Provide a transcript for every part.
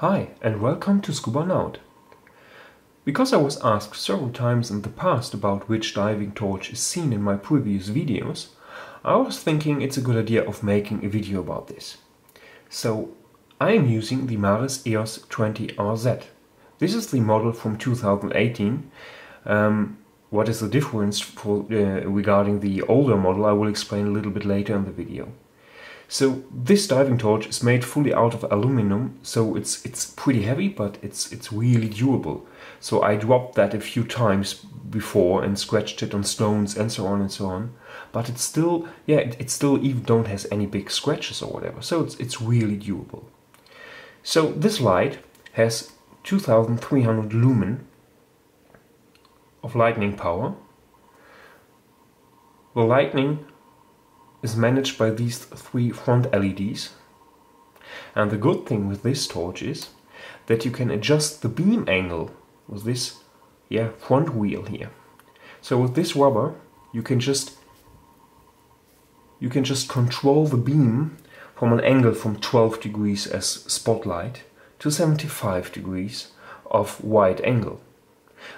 Hi and welcome to SCUBAnaut. Because I was asked several times in the past about which diving torch is seen in my previous videos, I was thinking it's a good idea of making a video about this. So I am using the Maris EOS 20RZ. This is the model from 2018. What is the difference regarding the older model I will explain a little bit later in the video. So this diving torch is made fully out of aluminum, so it's pretty heavy, but it's really durable. So I dropped that a few times before and scratched it on stones and so on and so on. But it's still, it still even don't has any big scratches or whatever. So it's really durable. So this light has 2300 lumen of lightning power. The lightning is managed by these three front LEDs, and the good thing with this torch is that you can adjust the beam angle with this front wheel here. So with this rubber you can just control the beam from an angle from 12 degrees as spotlight to 75 degrees of wide angle.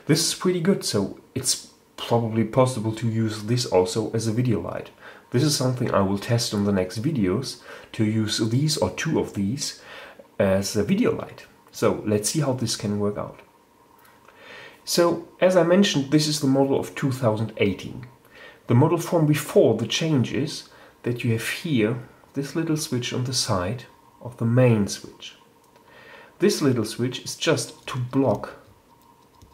This is pretty good, so it's probably possible to use this also as a video light. This is something I will test on the next videos, to use these or two of these as a video light. So let's see how this can work out. So as I mentioned, this is the model of 2018. The model from before the change is that you have here this little switch on the side of the main switch. This little switch is just to block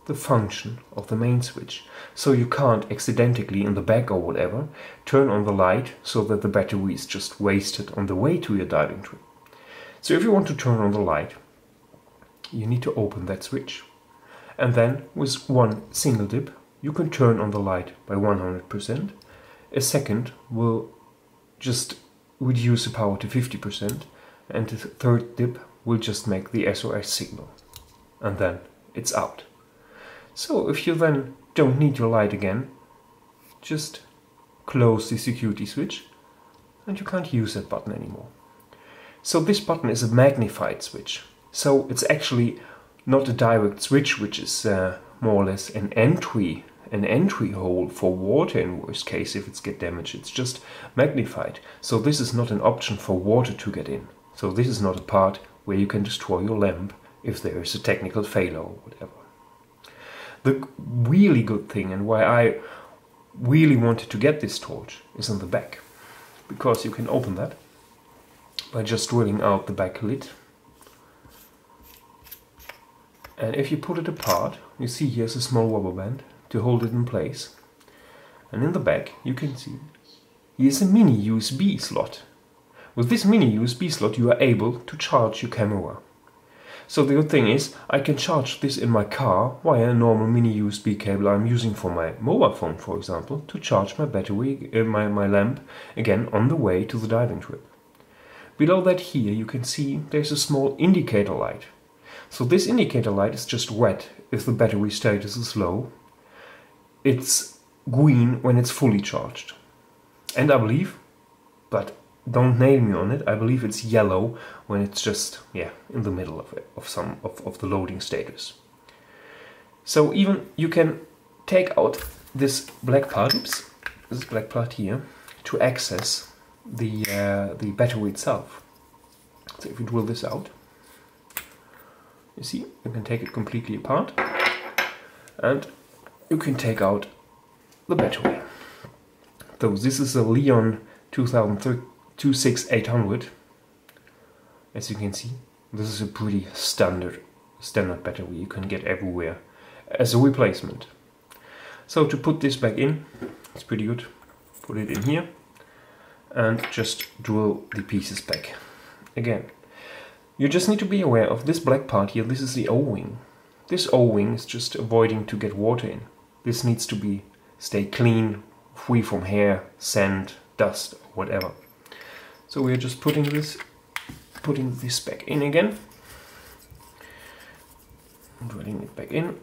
the function of the main switch, so you can't accidentally in the back or whatever turn on the light so that the battery is just wasted on the way to your diving trip. So if you want to turn on the light, you need to open that switch, and then with one single dip you can turn on the light by 100%. A second will just reduce the power to 50%, and the third dip will just make the SOS signal, and then it's out. So if you then don't need your light again, just close the security switch and you can't use that button anymore. So this button is a magnified switch. So it's actually not a direct switch, which is more or less an entry hole for water in worst case if it's get damaged. It's just magnified. So this is not an option for water to get in. So this is not a part where you can destroy your lamp if there is a technical failure or whatever. The really good thing, and why I really wanted to get this torch, is on the back. Because you can open that by just drilling out the back lid. And if you put it apart, you see here's a small rubber band to hold it in place. And in the back you can see here's a mini USB slot. With this mini USB slot you are able to charge your camera. So the good thing is, I can charge this in my car via a normal mini USB cable I'm using for my mobile phone, for example, to charge my battery, my lamp, again on the way to the diving trip. Below that here you can see there's a small indicator light. So this indicator light is just red if the battery status is low. It's green when it's fully charged. And I believe, but don't nail me on it, I believe it's yellow when it's just in the middle of the loading status. So even you can take out this black part, this black part here, to access the battery itself. So if you drill this out, you see you can take it completely apart, and you can take out the battery. So this is a Leon 26800. As you can see, this is a pretty standard battery you can get everywhere as a replacement. So to put this back in, it's pretty good. Put it in here and just drill the pieces back. Again, you just need to be aware of this black part here. This is the O-ring. This O-ring is just avoiding to get water in. This needs to stay clean, free from hair, sand, dust, or whatever. So we're just putting this back in again, drilling it back in,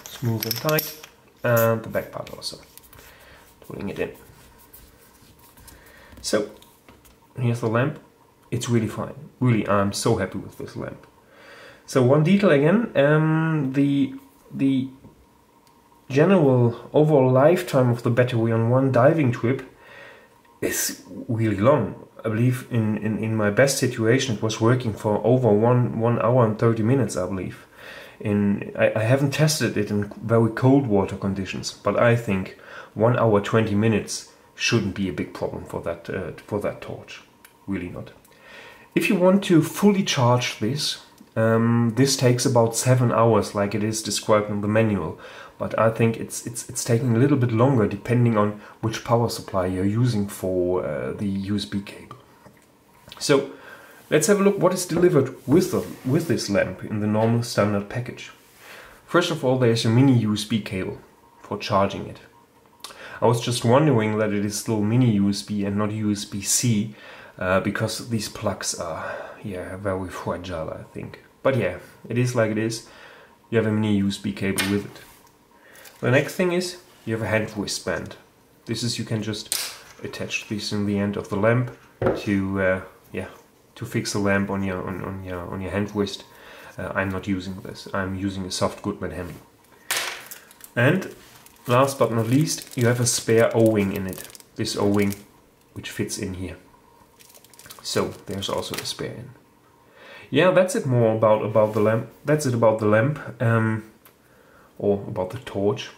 smooth and tight, and the back part also, putting it in. So here's the lamp it's really fine. Really, I'm so happy with this lamp. So one detail again, the general overall lifetime of the battery on one diving trip is really long. I believe in my best situation it was working for over 1 hour and 30 minutes, I believe. I haven't tested it in very cold water conditions, but I think 1 hour 20 minutes shouldn't be a big problem for that torch. Really not. If you want to fully charge this, this takes about 7 hours, like it is described in the manual. But I think it's taking a little bit longer depending on which power supply you're using for the USB cable. So let's have a look what is delivered with this lamp in the normal standard package. First of all, there's a mini USB cable for charging it. I was just wondering that it is still mini USB and not USB-C because these plugs are very fragile, I think. But yeah, it is like it is. You have a mini USB cable with it. The next thing is you have a hand wristband. This is, you can just attach this in the end of the lamp to fix the lamp on your hand wrist. I'm not using this. I'm using a soft Goodman handle. And last but not least, you have a spare O-ring in it. This O-ring which fits in here. So there's also a spare in. Yeah, that's it more about the lamp. That's it about the lamp. Or about the torch.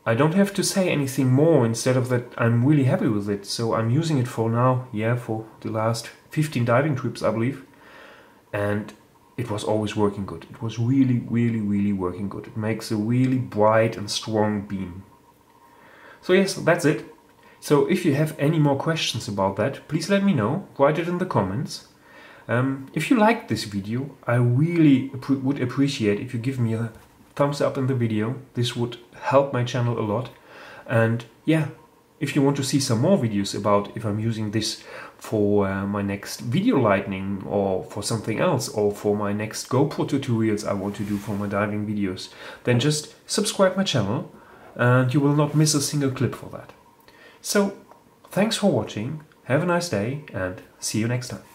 I don't have to say anything more. Instead of that, I'm really happy with it. So I'm using it for now, for the last 15 diving trips, I believe. And it was always working good. It was really working good. It makes a really bright and strong beam. So yes, that's it. So if you have any more questions about that, please let me know. Write it in the comments. If you liked this video, I really would appreciate if you give me a thumbs up in the video. This would help my channel a lot. And yeah, if you want to see some more videos about if I'm using this for my next video lightning or for something else or for my next GoPro tutorials I want to do for my diving videos, then just subscribe my channel and you will not miss a single clip for that. So thanks for watching, have a nice day and see you next time.